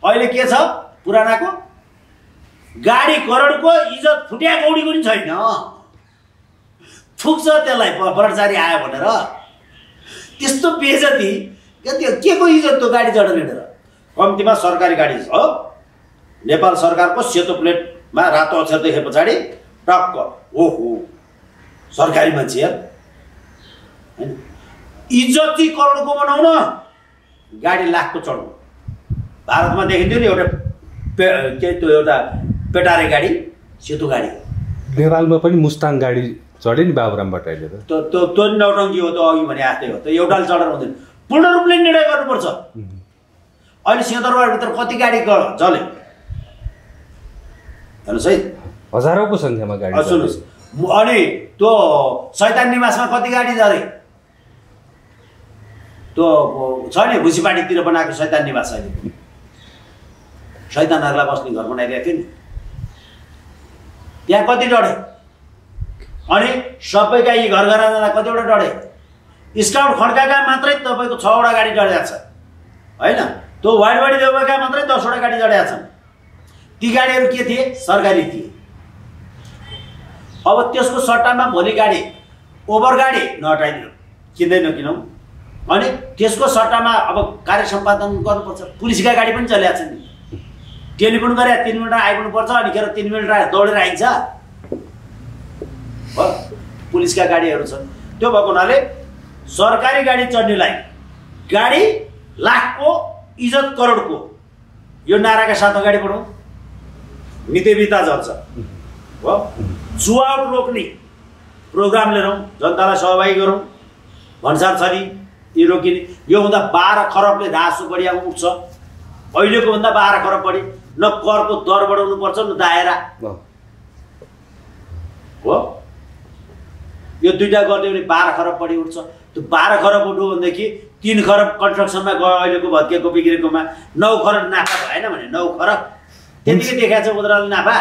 अहिले के छ पुरानाको गाडी करोडको इज्जत फुट्या कौडीको नि छैन थुक्छ त्यसलाई भ्रष्टाचारी आयो भनेर त्यस्तो बेइज्जती त्यो के को इज्जत त्यो गाडी चढेर हिँडेर कम्तीमा सरकारी गाडी छ नेपाल सरकारको सेतो प्लेटमा रातो अक्षर देखे पछाडि टक्क ओहो सरकारी मान्छे यार हैन इज्जत चाहिँ करोडको बनाउन गाडी लाखको चढाउनु भारतमा देखिन्थ्यो नि एउटा के त्यो एउटा पेटारे गाडी सेतो गाडी नेपालमा पनि मुस्ताङ गाडी चढे नि बाबुराम भट्टराईले त त्यो नौटङ्की हो त अघि भने आस्तै हो त एउटाले चढेर हुँदैन पूर्ण रूपले निर्णय गर्नुपर्छ अहिले सिंहदरबारभित्र कति गाडी चल्यो हेर्नुहोस् है हजारौँको सङ्ख्यामा गाडी सुन्नुहोस् अनि त्यो शैतान निवासमा कति गाडी झरे त्यो छ नि भुसीपाटीतिर बनाएको शैतान निवास अहिले शैतानहरूलाई बस्ने घर बनाइदिएको थियो नि त्यहाँ कति डढे अनि सबैका यी घर घरानालाई कतिवटा डढे स्काउट खड्काका मात्रै तपाईँको 6 वटा गाडी डढेका छ होइन त्यो वाइडबाडी देउबाका मात्रै 10 वटा गाडी डढेका छन् ती गाडीहरू के थिए सरकारी थिए अब त्यसको सट्टामा भोलि गाडी ओभर गाडी नहटाइदिनु किन्दै नकिनौँ अनि त्यसको सट्टामा अब कार्य सम्पादन गर्नुपर्छ पुलिसका गाडी पनि चलेका छन् टेलिफोन गरे 3 मिनेट आइपुग्नु पर्छ अनि खेर 3 मिनेट दौडेर आइन्छ पुलिसका गाडीहरू छन् त्यो भएको हुनाले सरकारी गाडी चढ्नेलाई गाडी लाखको इज्जत करोडको यो नाराका साथ अगाडि बढौँ मितेबिता जान्छ हो चुहाउट रोक्ने प्रोग्राम लिएर जनतालाई सहभागी गरौँ भन्सार छरी यी रोकिने यो हुँदा 12 खरबले रासो बढिया उठ्छ अहिलेको भन्दा 12 खरब बढी न करको दर बढाउनु पर्छ न दायरा हो यो दुईटा गर्ने भने 12 खरब बढी उठ्छ त्यो 12 खरब उठ्यो भनेदेखि 3 खरब कन्स्ट्रक्सनमा गयो अहिलेको भत्किएको बिग्रेकोमा 9 खरब नाफा भएन भने 9 खरब त्यतिकै देखाएको छ उनीहरूले नाफा